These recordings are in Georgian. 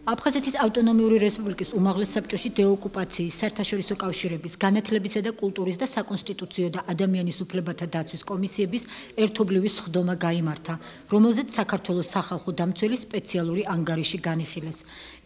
აფხაზეთის ავტონომიური რესპუბლიკის უმაღლეს საბჭოში დეოკუპაციის, საერთაშორისო კავშირების, განათლებისა და კულტურის და საკონსტიტუციო და ადამიანის უფლებათა დაცვის კომისიების ერთობლივი სხდომა გაიმართა, რომელზეც საქართველოს სახალხო დამცველი სპეციალური ანგარიში განიხილეს.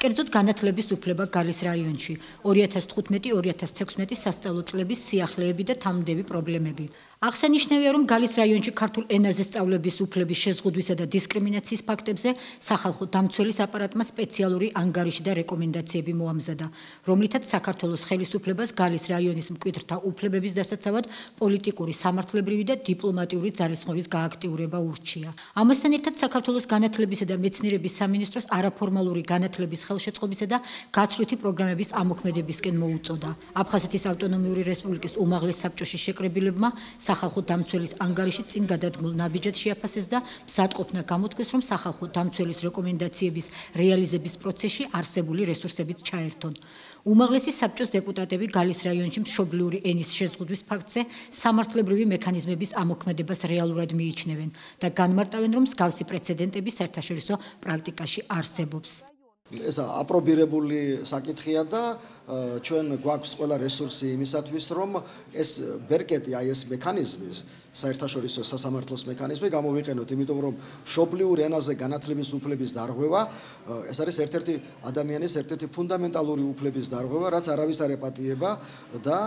კერძოდ განათლების უფლება გალის რაიონში 2015-2016 სასწავლო წლების სიახლეები და თანმდევი პრობლემები. აღსანიშნავია, რომ გალის რაიონში ქართულ ენაზე სწავლების უფლების შეზღუდვისა და დისკრიმინაციის ფაქტებზე სახალხო დამცველის აპარატმა სპეციალური ანგარიში და რეკომენდაციები მოამზადა, რომლითაც საქართველოს ხელისუფლებას გალის რაიონის მკვიდრთა უფლებების დასაცავად პოლიტიკური, სამართლებრივი და დიპლომატიური ძალისხმევის გააქტიურება ურჩია. ამასთან ერთად საქართველოს განათლებისა და მეცნიერების სამინისტროს არაფორმალური განათლების ხელშეწყობისა და გაცვლითი პროგრამების ამოქმედებისკენ მოუწოდა. აფხაზეთის ავტონომიური რესპუბლიკის უმაღლეს საბჭოში შეკრებილებმა სახალხო დამცველის ანგარიში წინ გადადგმულ ნაბიჯად შეაფასეს და მზადყოფნა გამოთქვეს, რომ სახალხო დამცველის რეკომენდაციების რეალიზების პროცესში არსებული რესურსებით ჩაერთონ. უმაღლესი საბჭოს დეპუტატები გალის რაიონში მშობლიური ენის შეზღუდვის ფაქტზე სამართლებრივი მექანიზმების ამოქმედებას რეალურად მიიჩნევენ და განმარტავენ, რომ მსგავსი პრეცედენტები საერთაშორისო პრაქტიკაში არსებობს. ეს აპრობირებული საკითხია და ჩვენ გვაქვს ყველა რესურსი იმისათვის, რომ ეს ბერკეტი, ეს მექანიზმი, საერთაშორისო სასამართლოს მექანიზმი გამოვიყენოთ, იმიტომ რომ მშობლიურ ენაზე განათლების უფლების დარღვევა ეს არის ერთ-ერთი ადამიანის ერთ-ერთი ფუნდამენტალური უფლების დარღვევა, რაც არავის არ ეპატიება და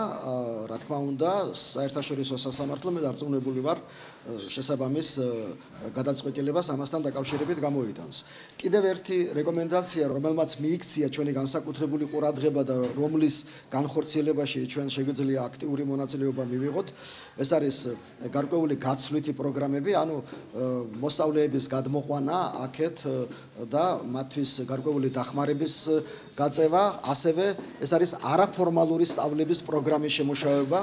რა თქმა უნდა, საერთაშორისო სასამართლო მე დარწმუნებული ვარ შესაბამის გადაწყვეტილებას ამასთან დაკავშირებით გამოიტანს. კიდევ ერთი რეკომენდაცია, რომელმაც მიიქცია ჩვენი განსაკუთრებული ყურადღება და რომლის განხორციელებაში ჩვენ შეგვიძლია აქტიური მონაწილეობა მივიღოთ, ეს არის გარკვეული გაცვლითი პროგრამები, ანუ მოსწავლეების გადმოყვანა აქეთ და მათთვის გარკვეული დახმარების გაწევა, ასევე ეს არის არაფორმალური სწავლების პროგრამის შემუშავება.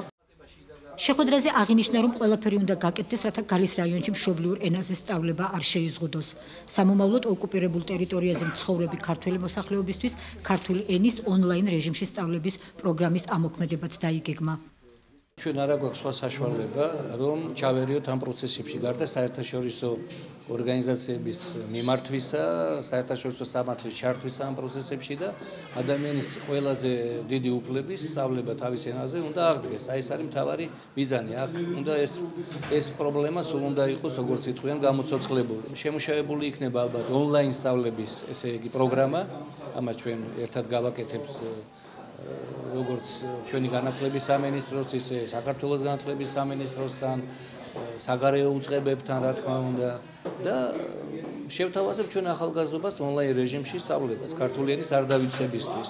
შეხვედრაზე აღინიშნა, რომ ყველაფერი უნდა გაკეთდეს, რათა გალის რაიონში მშობლიურ ენაზე სწავლება არ შეიზღუდოს. სამომავლოდ ოკუპირებულ ტერიტორიაზე მცხოვრები ქართველი მოსახლეობისთვის ქართული ენის ონლაინ რეჟიმში სწავლების პროგრამის ამოქმედებაც დაიგეგმა. ჩვენ არა გვაქვს სხვა საშუალება, რომ ჩავერიოთ ამ პროცესებში, გარდა საერთაშორისო ორგანიზაციების მიმართვისა, საერთაშორისო სამართლის ჩართვისა ამ პროცესებში და ადამიანის ყველაზე დიდი უფლების სწავლება თავის ენაზე უნდა აღდგეს. ეს არის მთავარი მიზანი. აქ უნდა ეს პრობლემა სულ უნდა იყოს, როგორც იტყვიან, გამოცოცხლებული. შემუშავებული იქნება ალბათ ონლაინ სწავლების, ესე იგი, პროგრამა, ამას ჩვენ ერთად გავაკეთებთ როგორც ჩვენი განათლების სამინისტროს, ისე საქართველოს განათლების სამინისტროსთან, საგარეო უწყებებთან, რა თქმა უნდა და შევთავაზებ ჩვენ ახალგაზრდობას ონლაინ რეჟიმში სწავლებას ქართული ენის არ დავიწყებისთვის.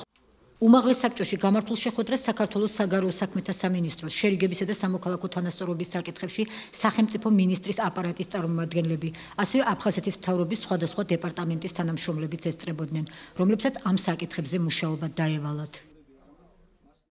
უმაღლეს საბჭოში გამართულ შეხვედრას საქართველოს საგარეო საქმეთა სამინისტროს, შერიგებისა და სამოქალაქო თანასწორობის საკითხებში სახელმწიფო მინისტრის აპარატის წარმომადგენლები, ასევე აფხაზეთის მთავრობის სხვადასხვა დეპარტამენტის თანამშრომლებიც ესწრებოდნენ, რომლებსაც ამ საკითხებზე მუშაობა დაევალათ.